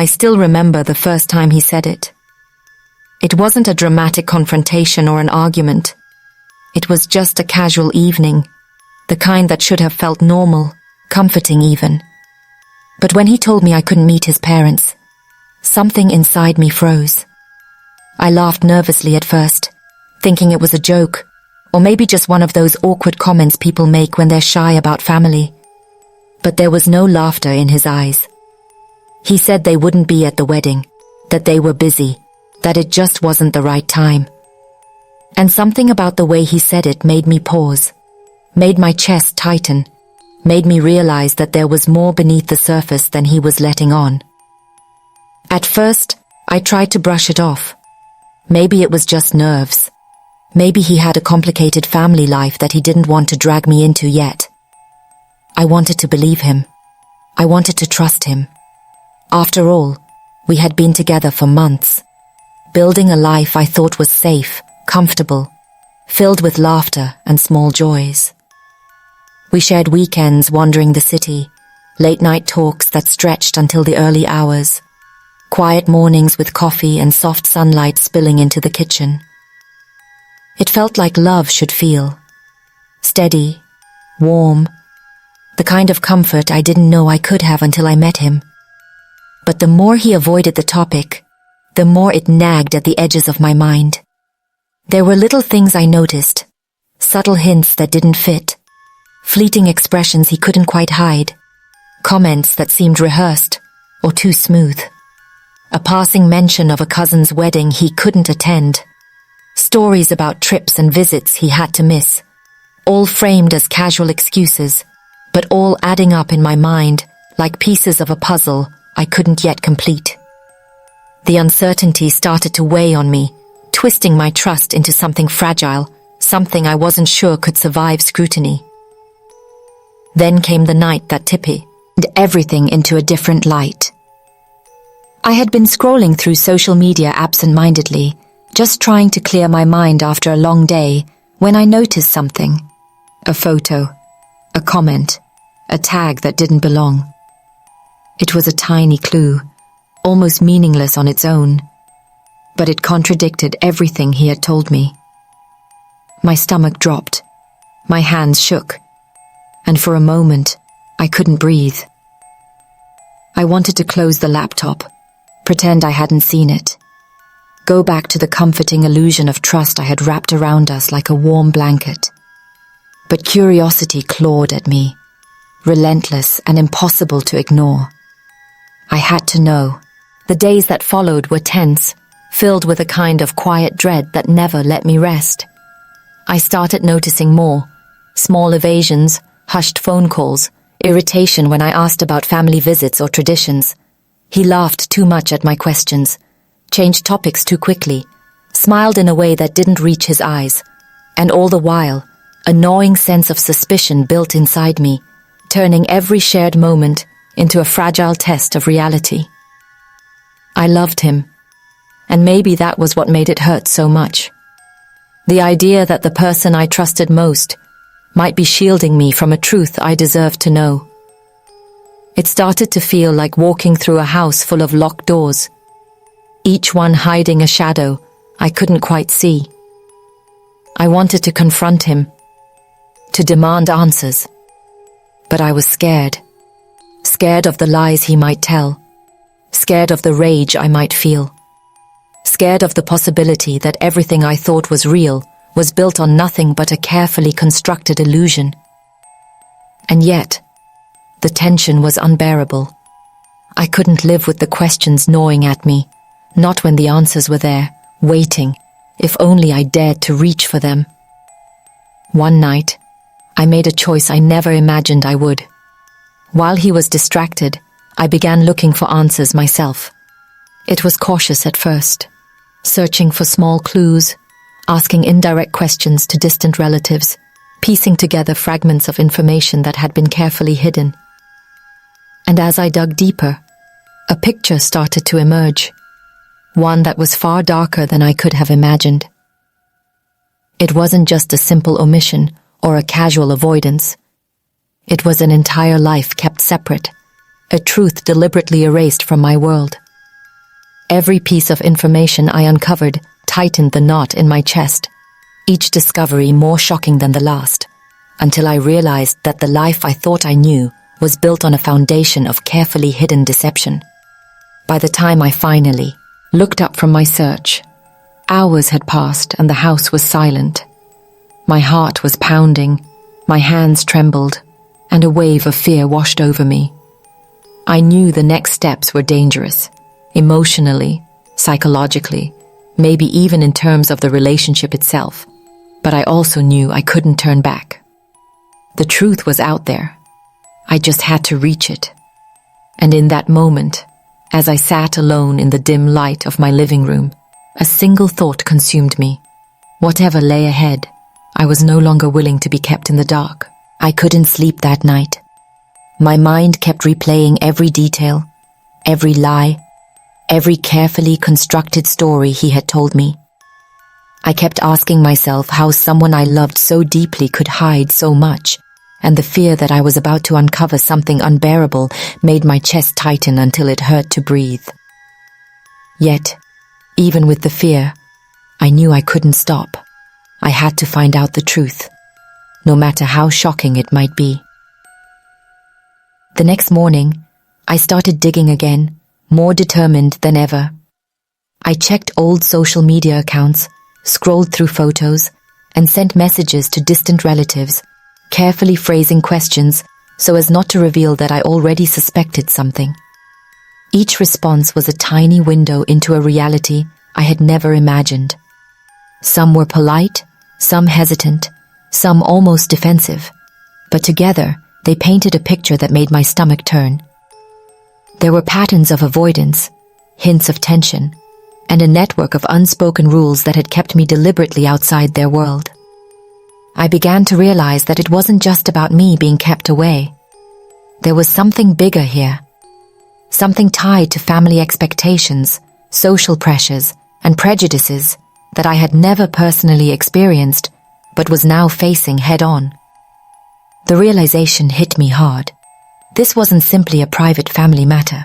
I still remember the first time he said it. It wasn't a dramatic confrontation or an argument. It was just a casual evening, the kind that should have felt normal, comforting even. But when he told me I couldn't meet his parents, something inside me froze. I laughed nervously at first, thinking it was a joke, or maybe just one of those awkward comments people make when they're shy about family. But there was no laughter in his eyes. He said they wouldn't be at the wedding, that they were busy, that it just wasn't the right time. And something about the way he said it made me pause, made my chest tighten, made me realize that there was more beneath the surface than he was letting on. At first, I tried to brush it off. Maybe it was just nerves. Maybe he had a complicated family life that he didn't want to drag me into yet. I wanted to believe him. I wanted to trust him. After all, we had been together for months, building a life I thought was safe, comfortable, filled with laughter and small joys. We shared weekends wandering the city, late-night talks that stretched until the early hours, quiet mornings with coffee and soft sunlight spilling into the kitchen. It felt like love should feel. Steady, warm, the kind of comfort I didn't know I could have until I met him. But the more he avoided the topic, the more it nagged at the edges of my mind. There were little things I noticed, subtle hints that didn't fit, fleeting expressions he couldn't quite hide, comments that seemed rehearsed or too smooth. A passing mention of a cousin's wedding he couldn't attend, stories about trips and visits he had to miss, all framed as casual excuses, but all adding up in my mind like pieces of a puzzle I couldn't yet complete. The uncertainty started to weigh on me, twisting my trust into something fragile, something I wasn't sure could survive scrutiny. Then came the night that tipped everything into a different light. I had been scrolling through social media absent-mindedly, just trying to clear my mind after a long day, when I noticed something. A photo, a comment, a tag that didn't belong. It was a tiny clue, almost meaningless on its own, but it contradicted everything he had told me. My stomach dropped, my hands shook, and for a moment, I couldn't breathe. I wanted to close the laptop, pretend I hadn't seen it, go back to the comforting illusion of trust I had wrapped around us like a warm blanket. But curiosity clawed at me, relentless and impossible to ignore. I had to know. The days that followed were tense, filled with a kind of quiet dread that never let me rest. I started noticing more, small evasions, hushed phone calls, irritation when I asked about family visits or traditions. He laughed too much at my questions, changed topics too quickly, smiled in a way that didn't reach his eyes, and all the while, a gnawing sense of suspicion built inside me, turning every shared moment into a fragile test of reality. I loved him, and maybe that was what made it hurt so much. The idea that the person I trusted most might be shielding me from a truth I deserved to know. It started to feel like walking through a house full of locked doors, each one hiding a shadow I couldn't quite see. I wanted to confront him, to demand answers, but I was scared. Scared of the lies he might tell, scared of the rage I might feel, scared of the possibility that everything I thought was real was built on nothing but a carefully constructed illusion. And yet, the tension was unbearable. I couldn't live with the questions gnawing at me, not when the answers were there, waiting, if only I dared to reach for them. One night, I made a choice I never imagined I would. While he was distracted, I began looking for answers myself. It was cautious at first, searching for small clues, asking indirect questions to distant relatives, piecing together fragments of information that had been carefully hidden. And as I dug deeper, a picture started to emerge, one that was far darker than I could have imagined. It wasn't just a simple omission or a casual avoidance. It was an entire life kept separate, a truth deliberately erased from my world. Every piece of information I uncovered tightened the knot in my chest, each discovery more shocking than the last, until I realized that the life I thought I knew was built on a foundation of carefully hidden deception. By the time I finally looked up from my search, hours had passed and the house was silent. My heart was pounding, my hands trembled, and a wave of fear washed over me. I knew the next steps were dangerous, emotionally, psychologically, maybe even in terms of the relationship itself, but I also knew I couldn't turn back. The truth was out there. I just had to reach it. And in that moment, as I sat alone in the dim light of my living room, a single thought consumed me. Whatever lay ahead, I was no longer willing to be kept in the dark. I couldn't sleep that night. My mind kept replaying every detail, every lie, every carefully constructed story he had told me. I kept asking myself how someone I loved so deeply could hide so much, and the fear that I was about to uncover something unbearable made my chest tighten until it hurt to breathe. Yet, even with the fear, I knew I couldn't stop. I had to find out the truth, no matter how shocking it might be. The next morning, I started digging again, more determined than ever. I checked old social media accounts, scrolled through photos, and sent messages to distant relatives, carefully phrasing questions so as not to reveal that I already suspected something. Each response was a tiny window into a reality I had never imagined. Some were polite, some hesitant, some almost defensive, but together they painted a picture that made my stomach turn. There were patterns of avoidance, hints of tension, and a network of unspoken rules that had kept me deliberately outside their world. I began to realize that it wasn't just about me being kept away. There was something bigger here, something tied to family expectations, social pressures, and prejudices that I had never personally experienced, but was now facing head-on. The realization hit me hard. This wasn't simply a private family matter.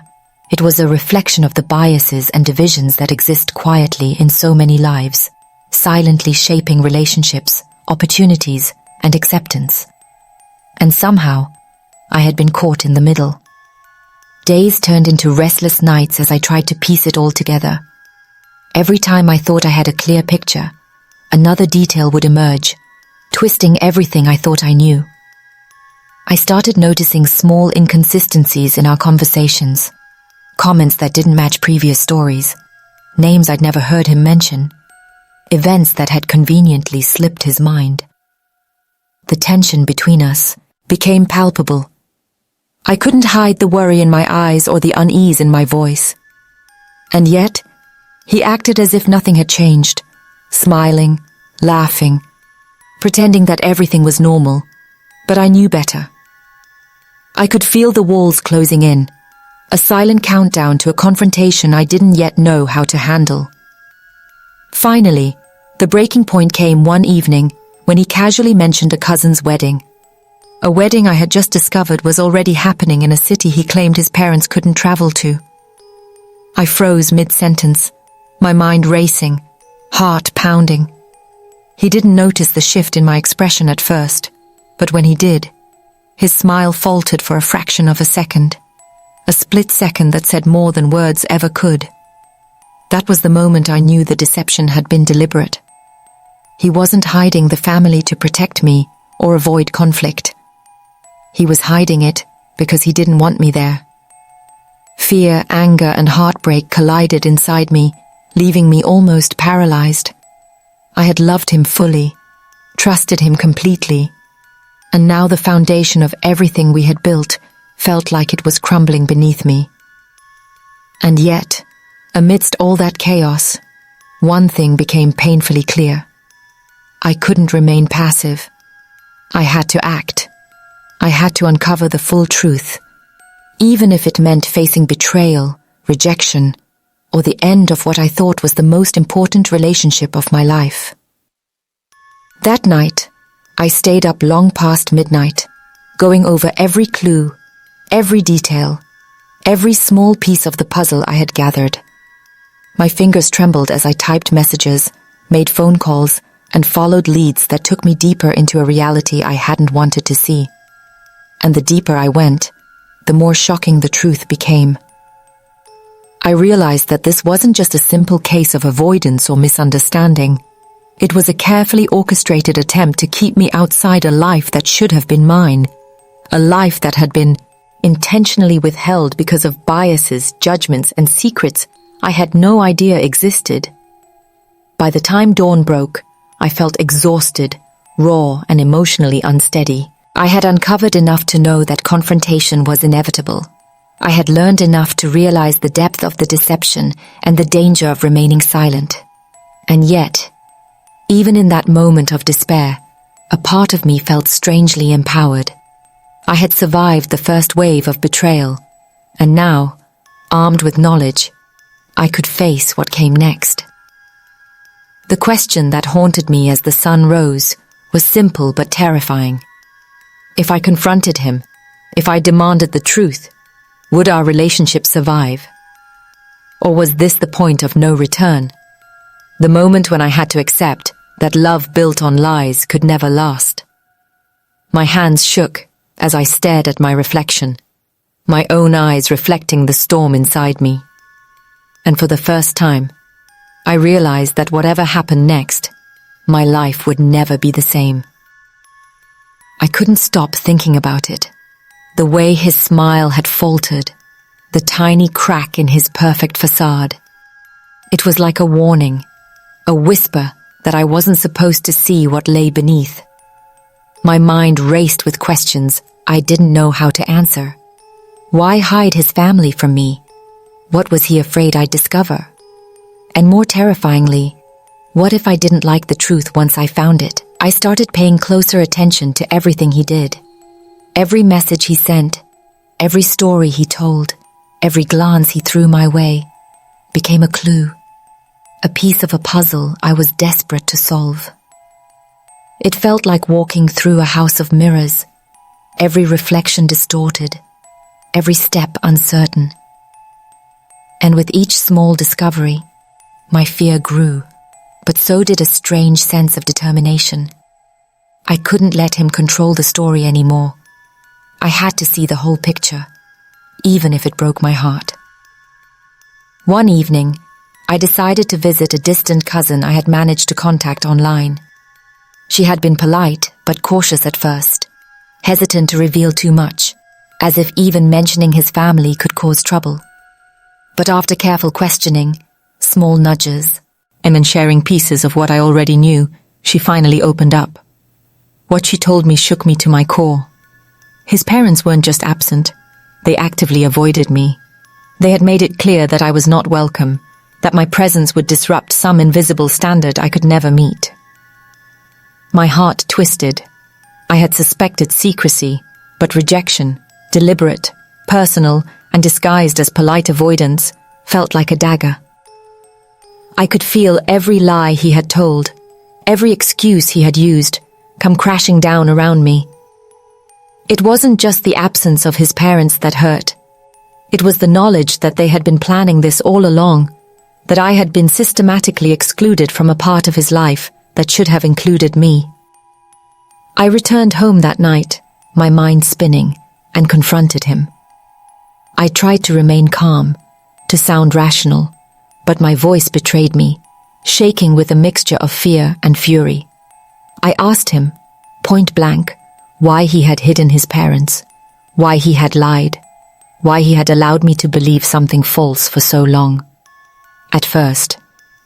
It was a reflection of the biases and divisions that exist quietly in so many lives, silently shaping relationships, opportunities, and acceptance. And somehow, I had been caught in the middle. Days turned into restless nights as I tried to piece it all together. Every time I thought I had a clear picture, another detail would emerge, twisting everything I thought I knew. I started noticing small inconsistencies in our conversations, comments that didn't match previous stories, names I'd never heard him mention, events that had conveniently slipped his mind. The tension between us became palpable. I couldn't hide the worry in my eyes or the unease in my voice. And yet, he acted as if nothing had changed, smiling, laughing, pretending that everything was normal, but I knew better. I could feel the walls closing in, a silent countdown to a confrontation I didn't yet know how to handle. Finally, the breaking point came one evening when he casually mentioned a cousin's wedding. A wedding I had just discovered was already happening in a city he claimed his parents couldn't travel to. I froze mid-sentence, my mind racing, heart pounding. He didn't notice the shift in my expression at first, but when he did, his smile faltered for a fraction of a second, a split second that said more than words ever could. That was the moment I knew the deception had been deliberate. He wasn't hiding the family to protect me or avoid conflict. He was hiding it because he didn't want me there. Fear, anger, and heartbreak collided inside me, leaving me almost paralyzed. I had loved him fully, trusted him completely, and now the foundation of everything we had built felt like it was crumbling beneath me. And yet, amidst all that chaos, one thing became painfully clear. I couldn't remain passive. I had to act. I had to uncover the full truth, even if it meant facing betrayal, rejection, or the end of what I thought was the most important relationship of my life. That night, I stayed up long past midnight, going over every clue, every detail, every small piece of the puzzle I had gathered. My fingers trembled as I typed messages, made phone calls, and followed leads that took me deeper into a reality I hadn't wanted to see. And the deeper I went, the more shocking the truth became. I realized that this wasn't just a simple case of avoidance or misunderstanding. It was a carefully orchestrated attempt to keep me outside a life that should have been mine, a life that had been intentionally withheld because of biases, judgments, and secrets I had no idea existed. By the time dawn broke, I felt exhausted, raw, and emotionally unsteady. I had uncovered enough to know that confrontation was inevitable. I had learned enough to realize the depth of the deception and the danger of remaining silent. And yet, even in that moment of despair, a part of me felt strangely empowered. I had survived the first wave of betrayal, and now, armed with knowledge, I could face what came next. The question that haunted me as the sun rose was simple but terrifying. If I confronted him, if I demanded the truth, would our relationship survive? Or was this the point of no return? The moment when I had to accept that love built on lies could never last. My hands shook as I stared at my reflection, my own eyes reflecting the storm inside me. And for the first time, I realized that whatever happened next, my life would never be the same. I couldn't stop thinking about it. The way his smile had faltered, the tiny crack in his perfect facade. It was like a warning, a whisper that I wasn't supposed to see what lay beneath. My mind raced with questions I didn't know how to answer. Why hide his family from me? What was he afraid I'd discover? And more terrifyingly, what if I didn't like the truth once I found it? I started paying closer attention to everything he did. Every message he sent, every story he told, every glance he threw my way, became a clue, a piece of a puzzle I was desperate to solve. It felt like walking through a house of mirrors, every reflection distorted, every step uncertain. And with each small discovery, my fear grew, but so did a strange sense of determination. I couldn't let him control the story anymore. I had to see the whole picture, even if it broke my heart. One evening, I decided to visit a distant cousin I had managed to contact online. She had been polite, but cautious at first, hesitant to reveal too much, as if even mentioning his family could cause trouble. But after careful questioning, small nudges, and then sharing pieces of what I already knew, she finally opened up. What she told me shook me to my core. His parents weren't just absent, they actively avoided me. They had made it clear that I was not welcome, that my presence would disrupt some invisible standard I could never meet. My heart twisted. I had suspected secrecy, but rejection, deliberate, personal, and disguised as polite avoidance, felt like a dagger. I could feel every lie he had told, every excuse he had used, come crashing down around me. It wasn't just the absence of his parents that hurt. It was the knowledge that they had been planning this all along, that I had been systematically excluded from a part of his life that should have included me. I returned home that night, my mind spinning, and confronted him. I tried to remain calm, to sound rational, but my voice betrayed me, shaking with a mixture of fear and fury. I asked him, point blank, why he had hidden his parents, why he had lied, why he had allowed me to believe something false for so long. At first,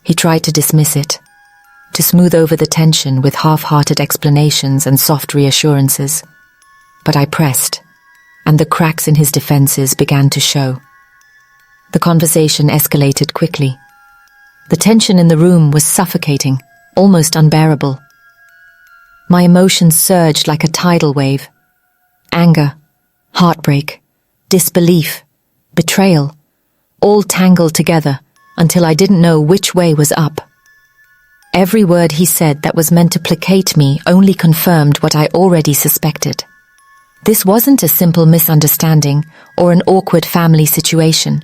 he tried to dismiss it, to smooth over the tension with half-hearted explanations and soft reassurances. But I pressed, and the cracks in his defenses began to show. The conversation escalated quickly. The tension in the room was suffocating, almost unbearable. My emotions surged like a tidal wave. Anger, heartbreak, disbelief, betrayal, all tangled together until I didn't know which way was up. Every word he said that was meant to placate me only confirmed what I already suspected. This wasn't a simple misunderstanding or an awkward family situation.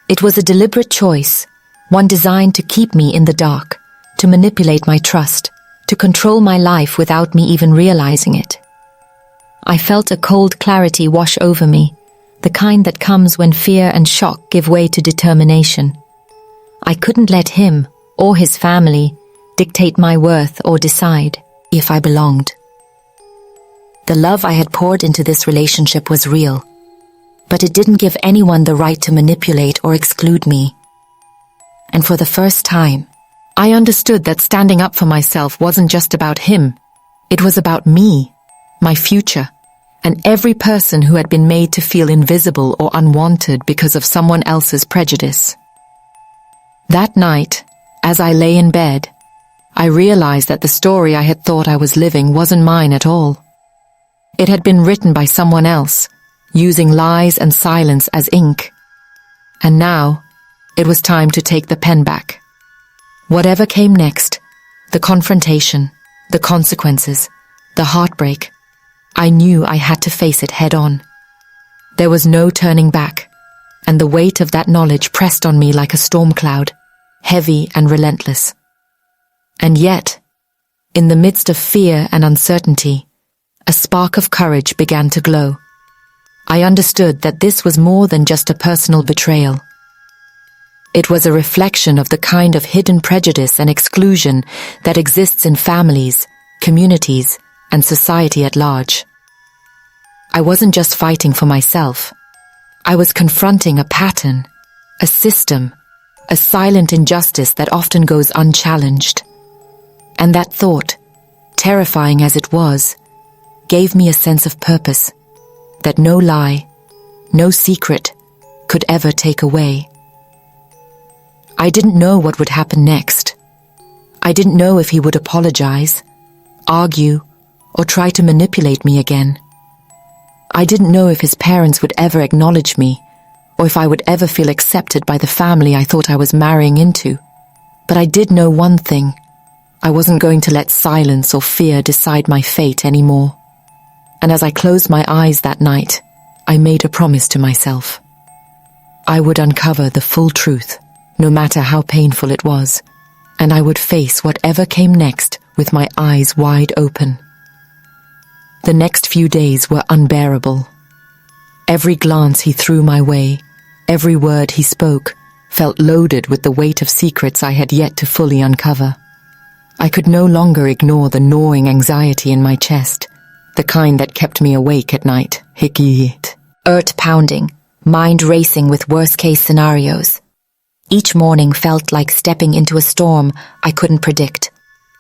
It was a deliberate choice, one designed to keep me in the dark, to manipulate my trust, to control my life without me even realizing it. I felt a cold clarity wash over me, the kind that comes when fear and shock give way to determination. I couldn't let him or his family dictate my worth or decide if I belonged. The love I had poured into this relationship was real, but it didn't give anyone the right to manipulate or exclude me. And for the first time, I understood that standing up for myself wasn't just about him. It was about me, my future, and every person who had been made to feel invisible or unwanted because of someone else's prejudice. That night, as I lay in bed, I realized that the story I had thought I was living wasn't mine at all. It had been written by someone else, using lies and silence as ink. And now, it was time to take the pen back. Whatever came next, the confrontation, the consequences, the heartbreak, I knew I had to face it head on. There was no turning back, and the weight of that knowledge pressed on me like a storm cloud, heavy and relentless. And yet, in the midst of fear and uncertainty, a spark of courage began to glow. I understood that this was more than just a personal betrayal. It was a reflection of the kind of hidden prejudice and exclusion that exists in families, communities, and society at large. I wasn't just fighting for myself. I was confronting a pattern, a system, a silent injustice that often goes unchallenged. And that thought, terrifying as it was, gave me a sense of purpose that no lie, no secret could ever take away. I didn't know what would happen next. I didn't know if he would apologize, argue, or try to manipulate me again. I didn't know if his parents would ever acknowledge me, or if I would ever feel accepted by the family I thought I was marrying into. But I did know one thing. I wasn't going to let silence or fear decide my fate anymore. And as I closed my eyes that night, I made a promise to myself. I would uncover the full truth, no matter how painful it was, and I would face whatever came next with my eyes wide open. The next few days were unbearable. Every glance he threw my way, every word he spoke, felt loaded with the weight of secrets I had yet to fully uncover. I could no longer ignore the gnawing anxiety in my chest, the kind that kept me awake at night. Earth pounding, mind racing with worst-case scenarios. Each morning felt like stepping into a storm I couldn't predict.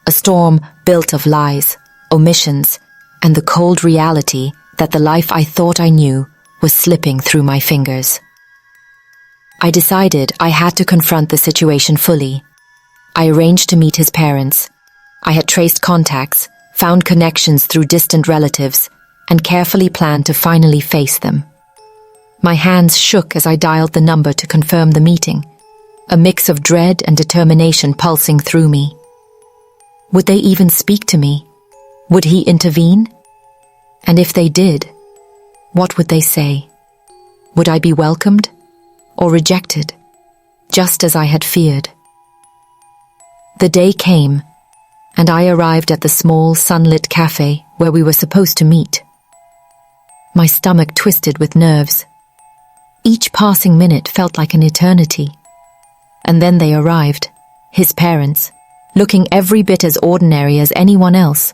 A storm built of lies, omissions, and the cold reality that the life I thought I knew was slipping through my fingers. I decided I had to confront the situation fully. I arranged to meet his parents. I had traced contacts, found connections through distant relatives, and carefully planned to finally face them. My hands shook as I dialed the number to confirm the meeting, a mix of dread and determination pulsing through me. Would they even speak to me? Would he intervene? And if they did, what would they say? Would I be welcomed or rejected, just as I had feared? The day came, and I arrived at the small, sunlit cafe where we were supposed to meet. My stomach twisted with nerves. Each passing minute felt like an eternity. And then they arrived, his parents, looking every bit as ordinary as anyone else,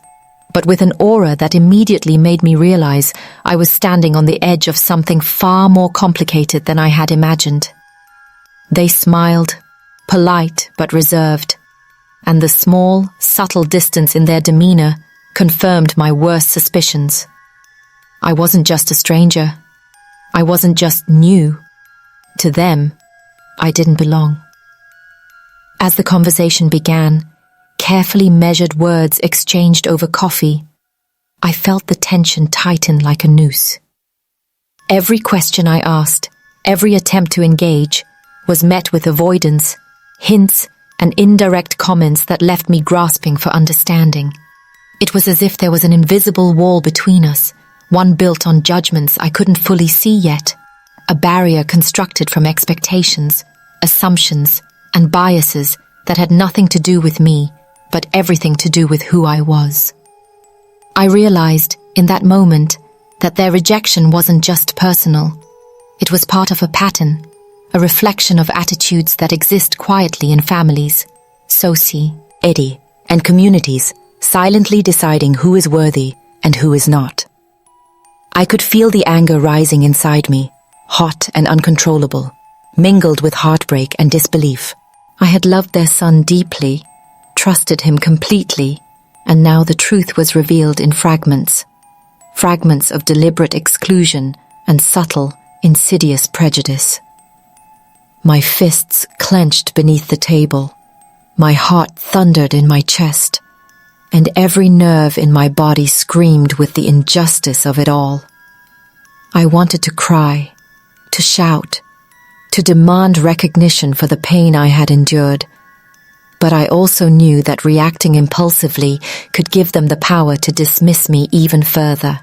but with an aura that immediately made me realize I was standing on the edge of something far more complicated than I had imagined. They smiled, polite but reserved, and the small, subtle distance in their demeanor confirmed my worst suspicions. I wasn't just a stranger. I wasn't just new. To them, I didn't belong. As the conversation began, carefully measured words exchanged over coffee, I felt the tension tighten like a noose. Every question I asked, every attempt to engage, was met with avoidance, hints, and indirect comments that left me grasping for understanding. It was as if there was an invisible wall between us, one built on judgments I couldn't fully see yet, a barrier constructed from expectations, assumptions, and biases that had nothing to do with me, but everything to do with who I was. I realized in that moment that their rejection wasn't just personal. It was part of a pattern, a reflection of attitudes that exist quietly in families, society, and communities, silently deciding who is worthy and who is not. I could feel the anger rising inside me, hot and uncontrollable, mingled with heartbreak and disbelief. I had loved their son deeply, trusted him completely, and now the truth was revealed in fragments of deliberate exclusion and subtle, insidious prejudice. My fists clenched beneath the table, my heart thundered in my chest, and every nerve in my body screamed with the injustice of it all. I wanted to cry, to shout, to demand recognition for the pain I had endured, but I also knew that reacting impulsively could give them the power to dismiss me even further.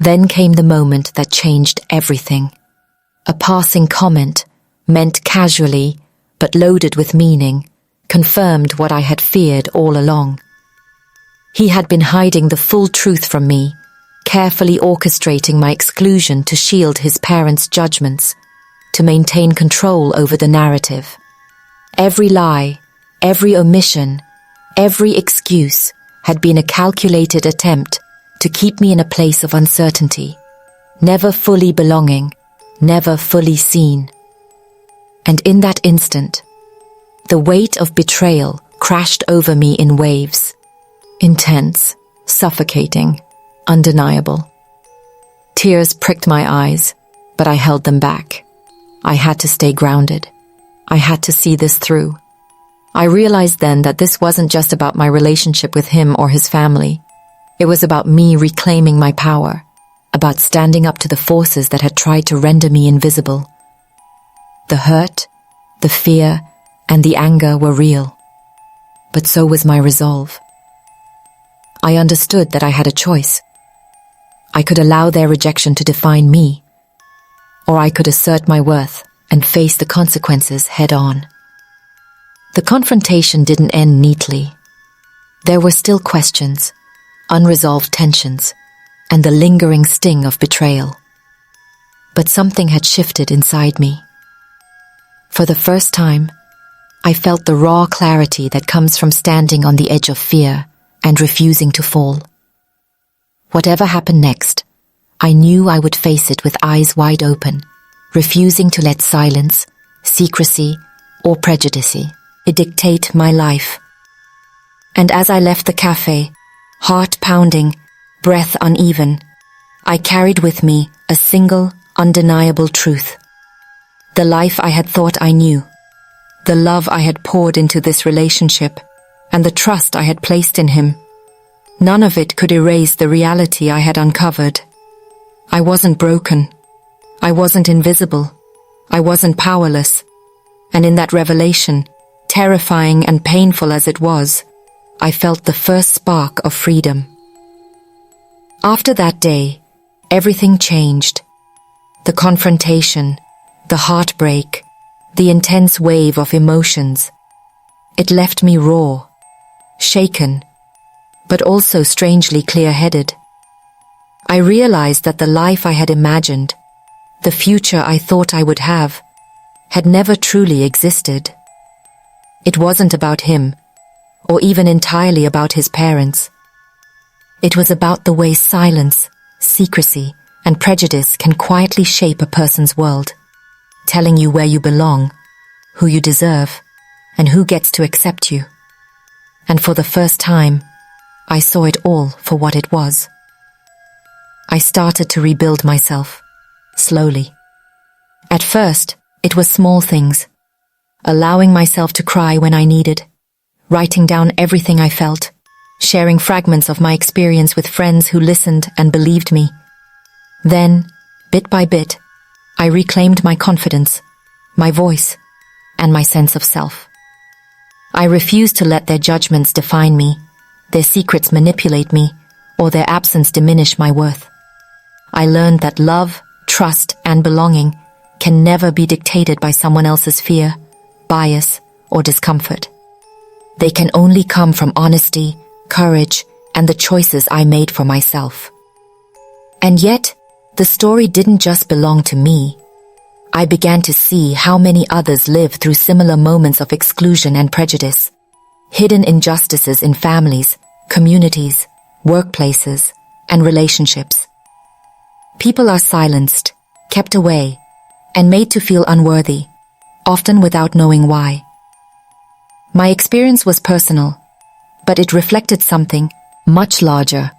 Then came the moment that changed everything. A passing comment, meant casually, but loaded with meaning, confirmed what I had feared all along. He had been hiding the full truth from me, carefully orchestrating my exclusion to shield his parents' judgments, to maintain control over the narrative. Every lie, every omission, every excuse had been a calculated attempt to keep me in a place of uncertainty, never fully belonging, never fully seen. And in that instant, the weight of betrayal crashed over me in waves. Intense, suffocating, undeniable. Tears pricked my eyes, but I held them back. I had to stay grounded. I had to see this through. I realized then that this wasn't just about my relationship with him or his family. It was about me reclaiming my power, about standing up to the forces that had tried to render me invisible. The hurt, the fear, and the anger were real, but so was my resolve. I understood that I had a choice. I could allow their rejection to define me, or I could assert my worth and face the consequences head on. The confrontation didn't end neatly. There were still questions, unresolved tensions, and the lingering sting of betrayal. But something had shifted inside me. For the first time, I felt the raw clarity that comes from standing on the edge of fear and refusing to fall. Whatever happened next, I knew I would face it with eyes wide open, refusing to let silence, secrecy, or prejudice dictate my life. And as I left the cafe, heart pounding, breath uneven, I carried with me a single, undeniable truth. The life I had thought I knew, the love I had poured into this relationship, and the trust I had placed in him, none of it could erase the reality I had uncovered. I wasn't broken. I wasn't invisible. I wasn't powerless. And in that revelation, terrifying and painful as it was, I felt the first spark of freedom. After that day, everything changed. The confrontation, the heartbreak, the intense wave of emotions. It left me raw, shaken, but also strangely clear-headed. I realized that the life I had imagined, the future I thought I would have, had never truly existed. It wasn't about him, or even entirely about his parents. It was about the way silence, secrecy, and prejudice can quietly shape a person's world, telling you where you belong, who you deserve, and who gets to accept you. And for the first time, I saw it all for what it was. I started to rebuild myself, slowly. At first, it was small things, allowing myself to cry when I needed, writing down everything I felt, sharing fragments of my experience with friends who listened and believed me. Then, bit by bit, I reclaimed my confidence, my voice, and my sense of self. I refused to let their judgments define me, their secrets manipulate me, or their absence diminish my worth. I learned that love, trust, and belonging can never be dictated by someone else's fear bias or discomfort. They can only come from honesty, courage, and the choices I made for myself. And yet, the story didn't just belong to me. I began to see how many others live through similar moments of exclusion and prejudice, hidden injustices in families, communities, workplaces, and relationships. People are silenced, kept away, and made to feel unworthy, often without knowing why. My experience was personal, but it reflected something much larger,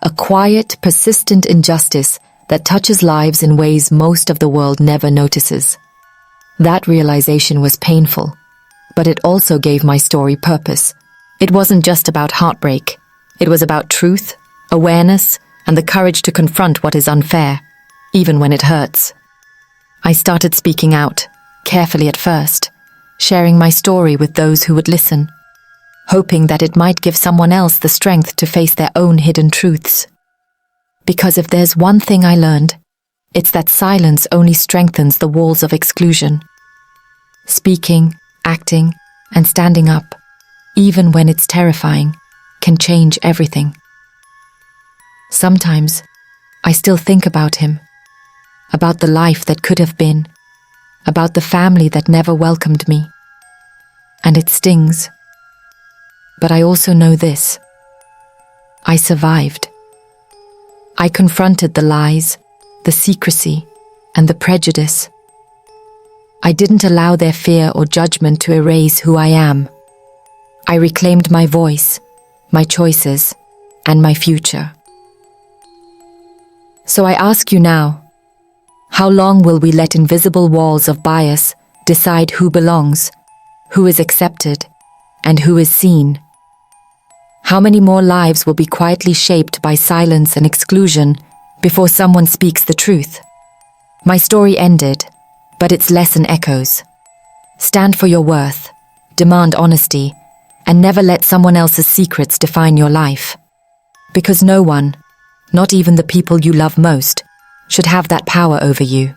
a quiet, persistent injustice that touches lives in ways most of the world never notices. That realization was painful, but it also gave my story purpose. It wasn't just about heartbreak. It was about truth, awareness, and the courage to confront what is unfair, even when it hurts. I started speaking out, carefully at first, sharing my story with those who would listen, hoping that it might give someone else the strength to face their own hidden truths. Because if there's one thing I learned, it's that silence only strengthens the walls of exclusion. Speaking, acting, and standing up, even when it's terrifying, can change everything. Sometimes, I still think about him, about the life that could have been, about the family that never welcomed me. And it stings. But I also know this. I survived. I confronted the lies, the secrecy, and the prejudice. I didn't allow their fear or judgment to erase who I am. I reclaimed my voice, my choices, and my future. So I ask you now, how long will we let invisible walls of bias decide who belongs, who is accepted, and who is seen? How many more lives will be quietly shaped by silence and exclusion before someone speaks the truth? My story ended, but its lesson echoes. Stand for your worth, demand honesty, and never let someone else's secrets define your life. Because no one, not even the people you love most, should have that power over you.